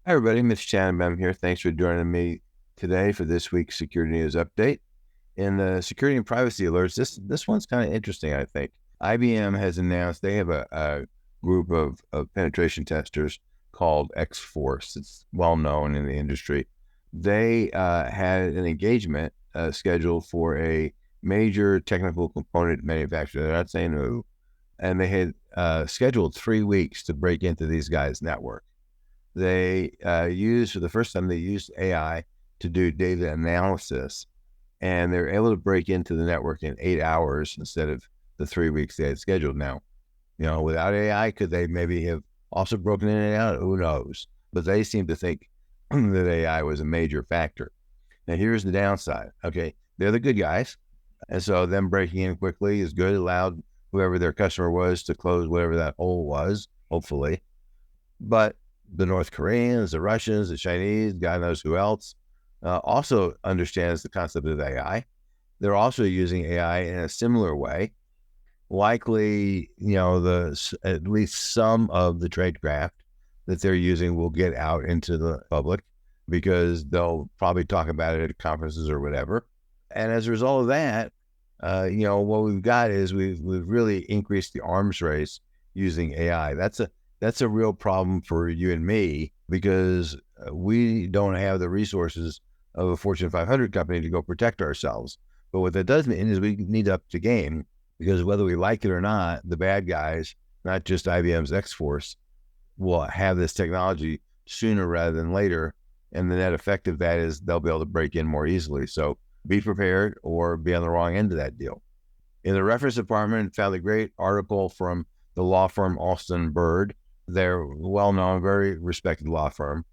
Hi, everybody. Mitch Tannenbaum here. Thanks for joining me today for this week's Security News Update. In the security and privacy alerts, this one's kind of interesting, I think. IBM has announced they have a group of penetration testers called X-Force. It's well known in the industry. They had an engagement scheduled for a major technical component manufacturer. They're not saying who. And they had scheduled 3 weeks to break into these guys' network. They used, for the first time, they used AI to do data analysis, and they're able to break into the network in 8 hours instead of the 3 weeks they had scheduled. Now, without AI, could they maybe have also broken in and out? Who knows? But they seem to think that AI was a major factor. Now, here's the downside. Okay, they're the good guys, and so them breaking in quickly is good. Allowed whoever their customer was to close whatever that hole was, hopefully. But the North Koreans, the Russians, the Chinese, God knows who else, also understands the concept of AI. They're also using AI in a similar way. Likely, at least some of the tradecraft that they're using will get out into the public because they'll probably talk about it at conferences or whatever. And as a result of that, what we've got is we've really increased the arms race using AI. That's a real problem for you and me because we don't have the resources of a Fortune 500 company to go protect ourselves. But what that does mean is we need to up the game because whether we like it or not, the bad guys, not just IBM's X-Force, will have this technology sooner rather than later. And the net effect of that is they'll be able to break in more easily. So be prepared or be on the wrong end of that deal. In the reference department, found a great article from the law firm Alston Bird. They're well-known, very respected law firm.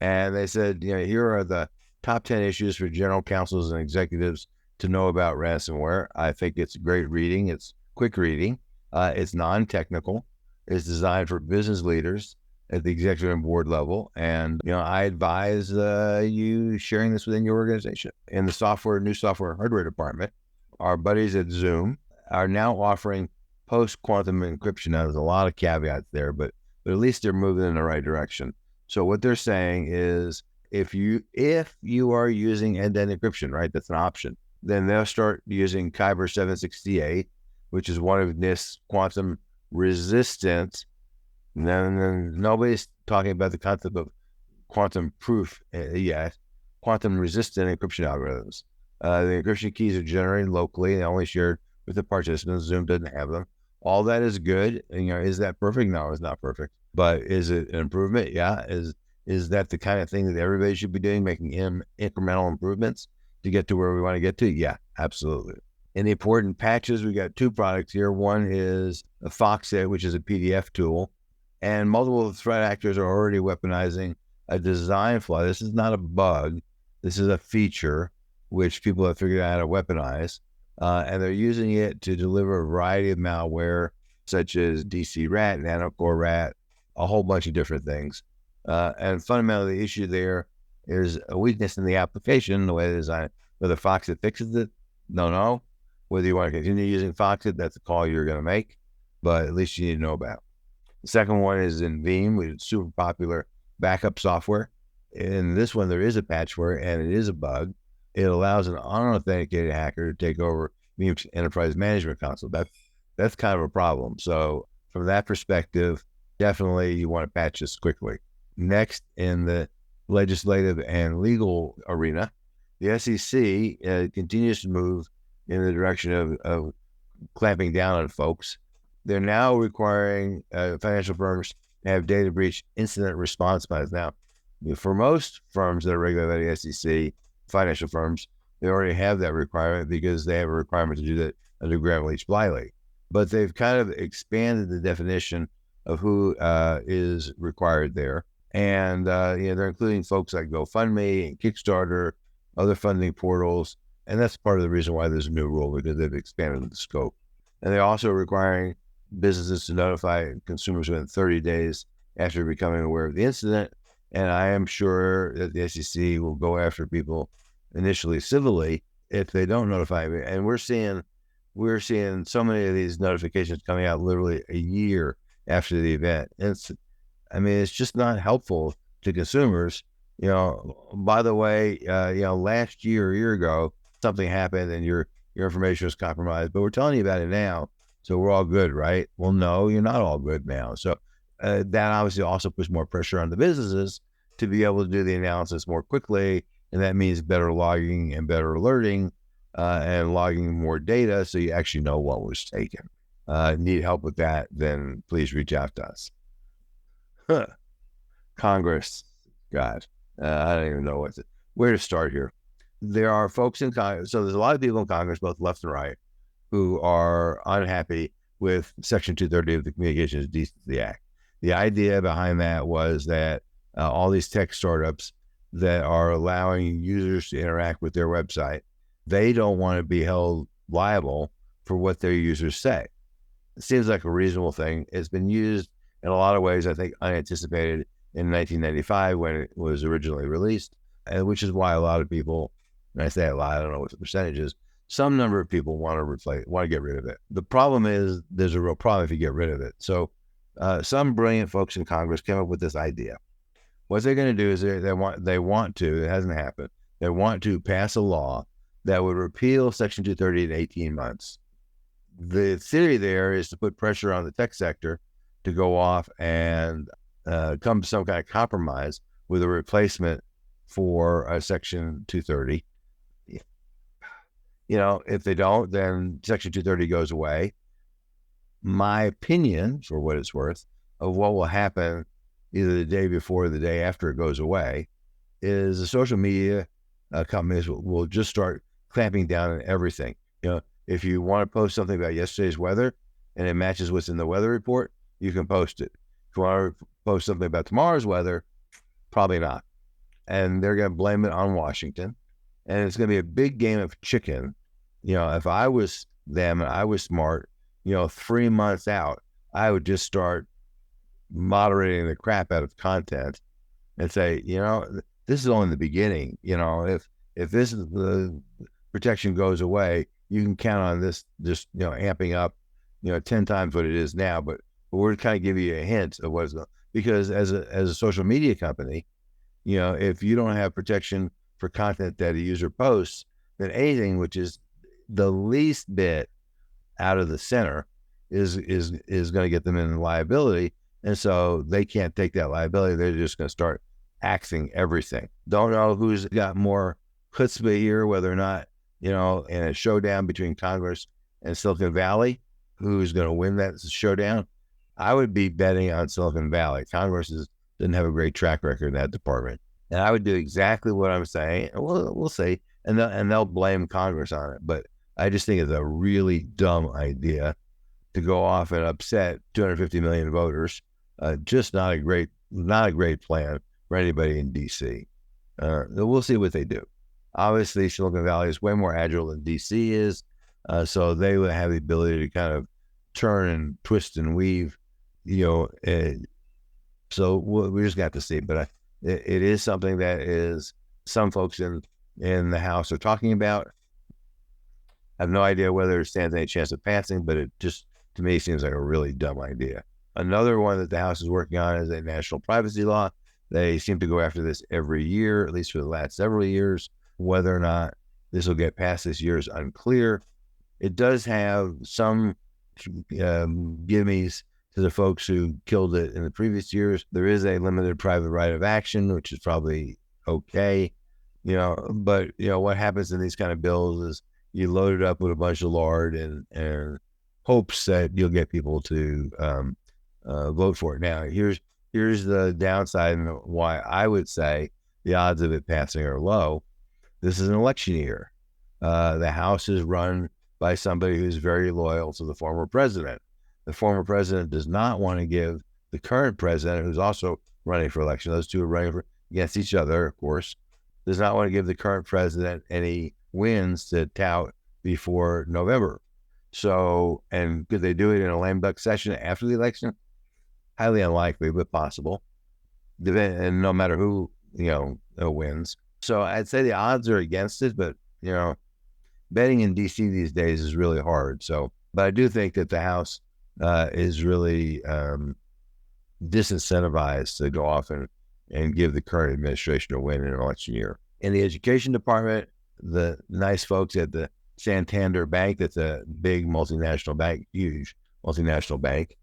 And they said, here are the top 10 issues for general counsels and executives to know about ransomware. I think it's great reading. It's quick reading. It's non-technical. It's designed for business leaders at the executive and board level. And, I advise you sharing this within your organization. In the new software and hardware department, our buddies at Zoom are now offering post-quantum encryption. Now, there's a lot of caveats there, but at least they're moving in the right direction. So what they're saying is if you are using end-to-end encryption, right, that's an option, then they'll start using Kyber 768, which is one of NIST's quantum resistant. And then nobody's talking about the concept of quantum proof yet, quantum resistant encryption algorithms. The encryption keys are generated locally and only shared with the participants. Zoom doesn't have them. All that is good. And, is that perfect? No, it's not perfect. But is it an improvement? Yeah. Is that the kind of thing that everybody should be doing, making incremental improvements to get to where we want to get to? Yeah, absolutely. In the important patches, we got two products here. One is a Foxit, which is a PDF tool, and multiple threat actors are already weaponizing a design flaw. This is not a bug. This is a feature which people have figured out how to weaponize. And they're using it to deliver a variety of malware, such as DC Rat, Nanocore Rat, a whole bunch of different things. And fundamentally, the issue there is a weakness in the application, the way they design it. Whether Foxit fixes it, no. Whether you want to continue using Foxit, that's a call you're going to make, but at least you need to know about. The second one is in Veeam, which is super popular backup software. In this one, there is a patch for it, and it is a bug. It allows an unauthenticated hacker to take over Veeam's enterprise management console. That's kind of a problem. So from that perspective, definitely you want to patch this quickly. Next, in the legislative and legal arena, the SEC continues to move in the direction of clamping down on folks. They're now requiring financial firms to have data breach incident response plans. Now, for most firms that are regulated by the SEC, financial firms, they already have that requirement because they have a requirement to do that under Gramm-Leach-Bliley. But they've kind of expanded the definition of who is required there. And they're including folks like GoFundMe and Kickstarter, other funding portals. And that's part of the reason why there's a new rule, because they've expanded the scope. And they're also requiring businesses to notify consumers within 30 days after becoming aware of the incident. And I am sure that the SEC will go after people initially civilly if they don't notify me. And we're seeing so many of these notifications coming out literally a year after the event. It's just not helpful to consumers, by the way, last year or a year ago, something happened and your information was compromised, but we're telling you about it now. So we're all good, right? Well, no, you're not all good now. So that obviously also puts more pressure on the businesses to be able to do the analysis more quickly. And that means better logging and better alerting and logging more data so you actually know what was taken. Need help with that, then please reach out to us. Congress, God, I don't even know where to start here. There are folks in Congress, so there's a lot of people in Congress, both left and right, who are unhappy with Section 230 of the Communications Decency Act. The idea behind that was that all these tech startups that are allowing users to interact with their website, they don't want to be held liable for what their users say. It seems like a reasonable thing. It's been used in a lot of ways, I think, unanticipated in 1995 when it was originally released, and which is why a lot of people, and I say a lot, I don't know what the percentage is, some number of people want to get rid of it. The problem is there's a real problem if you get rid of it. So some brilliant folks in Congress came up with this idea. What they're going to do is they want to, it hasn't happened, they want to pass a law that would repeal Section 230 in 18 months. The theory there is to put pressure on the tech sector to go off and come to some kind of compromise with a replacement for Section 230. If they don't, then Section 230 goes away. My opinion, for what it's worth, of what will happen either the day before or the day after it goes away is the social media companies will just start clamping down on everything. If you want to post something about yesterday's weather and it matches what's in the weather report, you can post it. If you want to post something about tomorrow's weather, probably not. And they're going to blame it on Washington. And it's going to be a big game of chicken. If I was them and I was smart, 3 months out, I would just start moderating the crap out of content and say, this is only the beginning. If this is the protection goes away, you can count on this just, amping up, 10 times what it is now. But we're kind of giving you a hint of what's going, because as a social media company, if you don't have protection for content that a user posts, then anything which is the least bit out of the center is going to get them in liability. And so they can't take that liability. They're just going to start axing everything. Don't know who's got more chutzpah here, whether or not, in a showdown between Congress and Silicon Valley, who's going to win that showdown. I would be betting on Silicon Valley. Congress doesn't have a great track record in that department. And I would do exactly what I'm saying. We'll see. And they'll blame Congress on it. But I just think it's a really dumb idea to go off and upset 250 million voters. Just not a great plan for anybody in DC. We'll see what they do. Obviously, Silicon Valley is way more agile than DC is. So they will have the ability to kind of turn and twist and weave, so we just got to see. But it is something that is some folks in the House are talking about. I have no idea whether it stands any chance of passing, but it just, to me, seems like a really dumb idea. Another one that the House is working on is a national privacy law. They seem to go after this every year, at least for the last several years. Whether or not this will get passed this year is unclear. It does have some gimmies to the folks who killed it in the previous years. There is a limited private right of action, which is probably okay. But what happens in these kind of bills is you load it up with a bunch of lard and hopes that you'll get people to vote for it. Now, here's the downside and why I would say the odds of it passing are low. This is an election year. The House is run by somebody who's very loyal to the former president. The former president does not want to give the current president, who's also running for election, those two are running against each other, of course, does not want to give the current president any wins to tout before November. So, and could they do it in a lame duck session after the election? Highly unlikely, but possible. And no matter who, wins. So I'd say the odds are against it, but, betting in DC these days is really hard. So, but I do think that the House is really disincentivized to go off and and give the current administration a win in an election year. In the education department, the nice folks at the Santander Bank, that's a big multinational bank, huge multinational bank,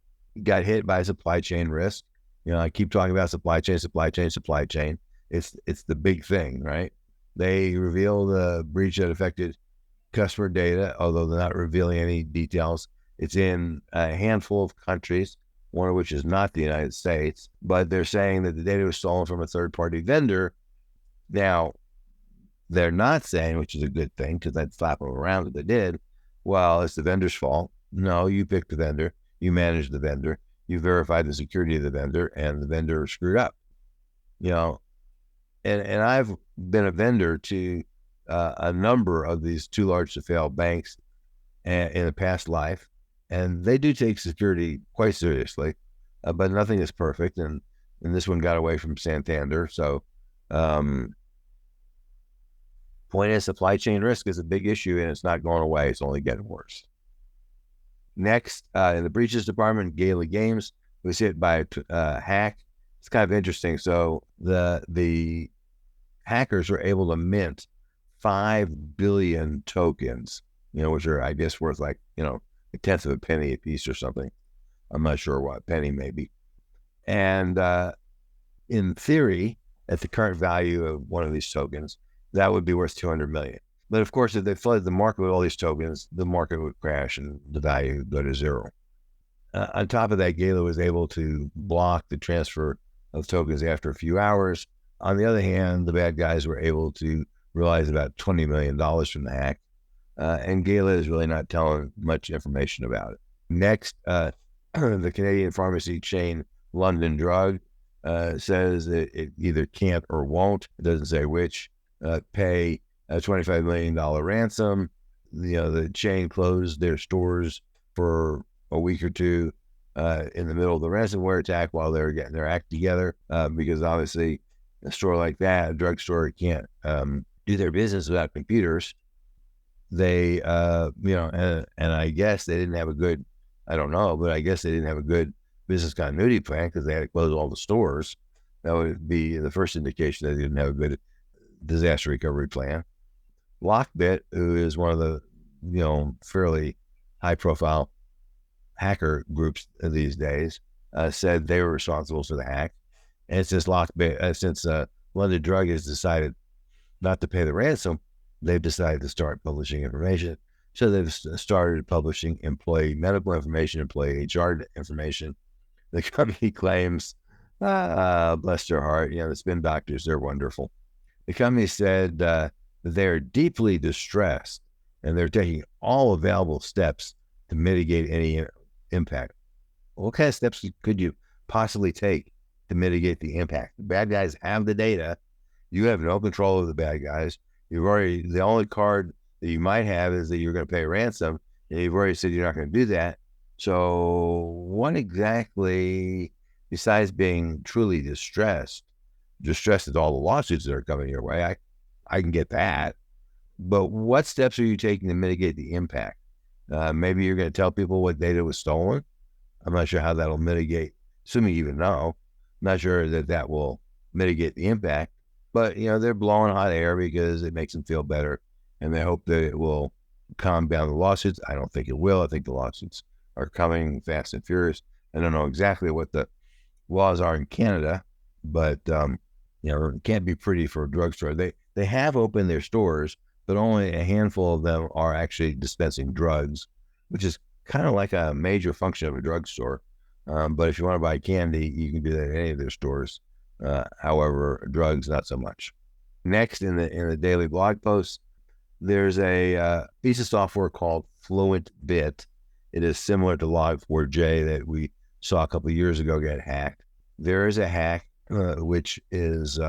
got hit by supply chain risk. I keep talking about supply chain. It's the big thing, right? They revealed a breach that affected customer data, although they're not revealing any details. It's in a handful of countries, one of which is not the United States, but they're saying that the data was stolen from a third-party vendor. Now, they're not saying, which is a good thing, because I'd slap them around if they did, well, it's the vendor's fault. No, you picked the vendor, you managed the vendor, you verified the security of the vendor, and the vendor screwed up. And I've been a vendor to a number of these too large to fail banks in a past life, and they do take security quite seriously, but nothing is perfect, and this one got away from Santander. So point is, supply chain risk is a big issue, and it's not going away. It's only getting worse. Next, in the breaches department, Gala Games was hit by a hack. It's kind of interesting. So the hackers were able to mint 5 billion tokens, which are, I guess, worth like, a tenth of a penny a piece or something. I'm not sure what penny maybe. And in theory, at the current value of one of these tokens, that would be worth 200 million. But of course, if they flooded the market with all these tokens, the market would crash and the value would go to zero. On top of that, Gala was able to block the transfer of tokens after a few hours. On the other hand, the bad guys were able to realize about $20 million from the hack. And Gala is really not telling much information about it. Next, the Canadian pharmacy chain London Drug says that it either can't or won't, it doesn't say which, pay a $25 million ransom. The chain closed their stores for a week or two in the middle of the ransomware attack while they were getting their act together, because obviously a store like that, a drugstore, can't do their business without computers. They, and I guess they didn't have a good, I don't know, but I guess they didn't have a good business continuity plan because they had to close all the stores. That would be the first indication that they didn't have a good disaster recovery plan. Lockbit, who is one of the, fairly high-profile hacker groups these days, said they were responsible for the hack. And since London Drug has decided not to pay the ransom, they've decided to start publishing information. So they've started publishing employee medical information, employee HR information. The company claims, bless their heart, the spin doctors, they're wonderful. The company said that they're deeply distressed and they're taking all available steps to mitigate any impact. What kind of steps could you possibly take to mitigate the impact? The bad guys have the data. You have no control of the bad guys. The only card that you might have is that you're going to pay a ransom, and you've already said you're not going to do that. So what exactly, besides being truly distressed at all the lawsuits that are coming your way, I can get that. But what steps are you taking to mitigate the impact? Maybe you're going to tell people what data was stolen. I'm not sure how that'll mitigate, assuming you even know. I'm not sure that will mitigate the impact. But, they're blowing hot air because it makes them feel better, and they hope that it will calm down the lawsuits. I don't think it will. I think the lawsuits are coming fast and furious. I don't know exactly what the laws are in Canada, but, it can't be pretty for a drugstore. They have opened their stores, but only a handful of them are actually dispensing drugs, which is kind of like a major function of a drugstore. But if you want to buy candy, you can do that at any of their stores. However, drugs, not so much. Next, in the daily blog post, there's a piece of software called FluentBit. It is similar to Log4j that we saw a couple of years ago get hacked. There is a hack which is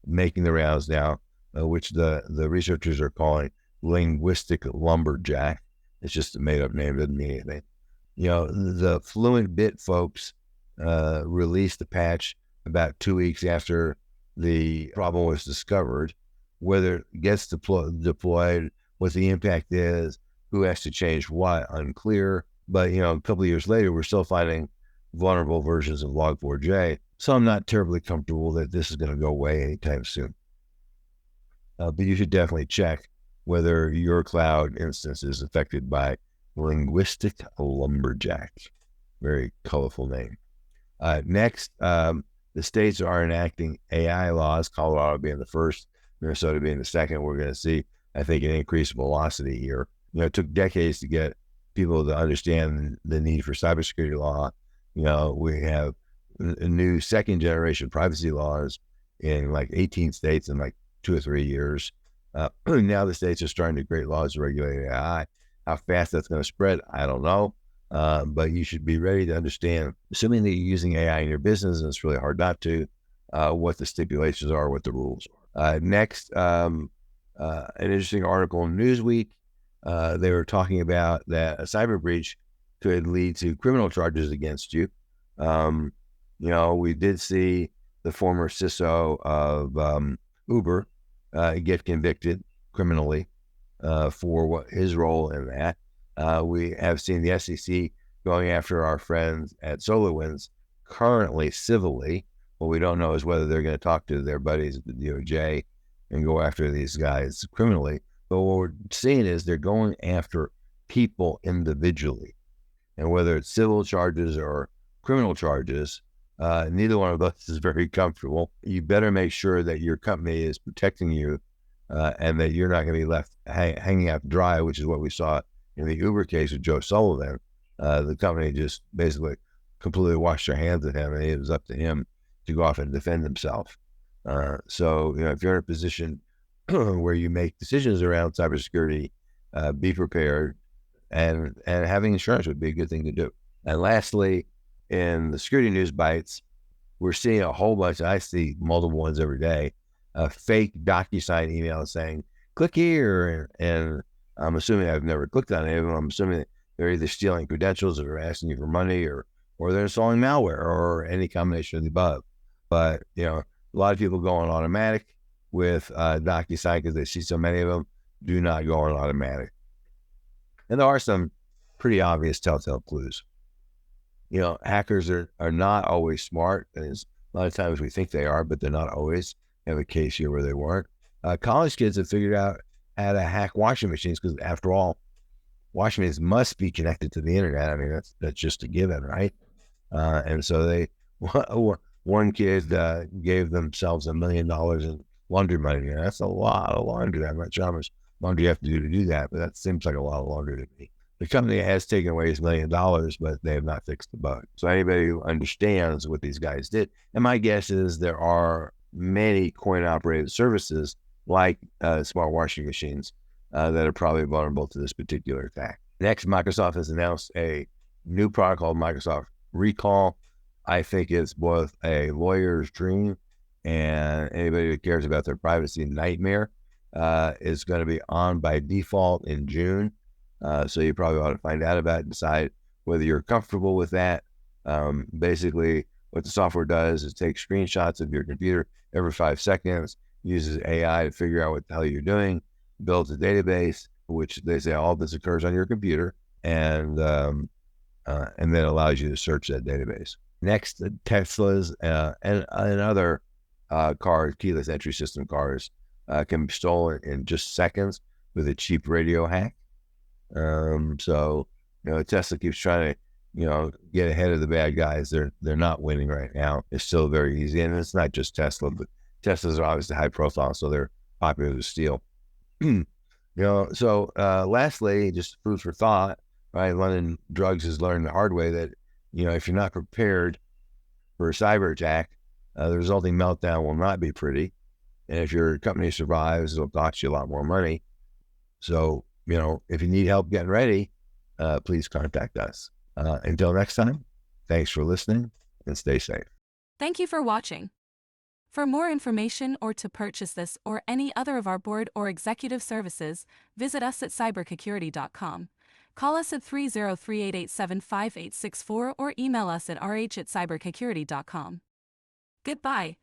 making the rounds now, which the researchers are calling linguistic lumberjack. It's just a made-up name, doesn't mean anything. The FluentBit folks released a patch about 2 weeks after the problem was discovered. Whether it gets deployed, what the impact is, who has to change what, unclear. But, a couple of years later, we're still finding vulnerable versions of Log4j. So I'm not terribly comfortable that this is going to go away anytime soon. But you should definitely check whether your cloud instance is affected by linguistic lumberjack. Very colorful name. Next, the states are enacting AI laws, Colorado being the first, Minnesota being the second. We're going to see, I think, an increased velocity here. It took decades to get people to understand the need for cybersecurity law. We have a new second generation privacy laws in like 18 states in like 2 or 3 years. Now the states are starting to create laws to regulate AI. How fast that's going to spread, I don't know. But you should be ready to understand, assuming that you're using AI in your business, and it's really hard not to, what the stipulations are, what the rules are. Next, an interesting article in Newsweek. They were talking about that a cyber breach could lead to criminal charges against you. We did see the former CISO of Uber get convicted criminally for his role in that. We have seen the SEC going after our friends at SolarWinds currently civilly. What we don't know is whether they're going to talk to their buddies at the DOJ and go after these guys criminally. But what we're seeing is they're going after people individually. And whether it's civil charges or criminal charges, neither one of us is very comfortable. You better make sure that your company is protecting you and that you're not going to be left hanging out to dry, which is what we saw in the Uber case with Joe Sullivan. The company just basically completely washed their hands of him, and it was up to him to go off and defend himself. So, if you're in a position where you make decisions around cybersecurity, be prepared, and having insurance would be a good thing to do. And lastly, in the security news bites, we're seeing a whole bunch, I see multiple ones every day, fake DocuSign emails saying, click here, and I'm assuming I've never clicked on any of them. I'm assuming they're either stealing credentials or asking you for money or they're installing malware or any combination of the above. But, a lot of people go on automatic with DocuSign because they see so many of them. Do not go on automatic. And there are some pretty obvious telltale clues. Hackers are not always smart. And a lot of times we think they are, but they're not always. I have a case here where they weren't. College kids have figured out how to hack washing machines because, after all, washing machines must be connected to the internet. I mean, that's just a given, right? And so one kid gave themselves $1 million in laundry money. That's a lot of laundry. I'm not sure how much laundry you have to do that, but that seems like a lot of laundry to me. The company has taken away his $1 million, but they have not fixed the bug. So anybody who understands what these guys did, and my guess is there are many coin-operated services like smart washing machines that are probably vulnerable to this particular attack. Next, Microsoft has announced a new product called Microsoft Recall. I think it's both a lawyer's dream and anybody who cares about their privacy nightmare. Is going to be on by default in June. So you probably ought to find out about it and decide whether you're comfortable with that. Basically, what the software does is take screenshots of your computer every 5 seconds, uses AI to figure out what the hell you're doing, builds a database, which they say all this occurs on your computer, and then allows you to search that database. Next, Tesla's and other cars, keyless entry system cars, can be stolen in just seconds with a cheap radio hack. So Tesla keeps trying to get ahead of the bad guys. They're not winning right now. It's still very easy, and it's not just Tesla, but Teslas are obviously high profile, so they're popular to steal. So lastly, just food for thought, right? London Drugs has learned the hard way that if you're not prepared for a cyber attack, the resulting meltdown will not be pretty. And if your company survives, it'll cost you a lot more money. So, if you need help getting ready, please contact us. Until next time, thanks for listening and stay safe. Thank you for watching. For more information or to purchase this or any other of our board or executive services, visit us at cybersecurity.com. Call us at 303-887-5864 or email us at rh@cybersecurity.com. Goodbye.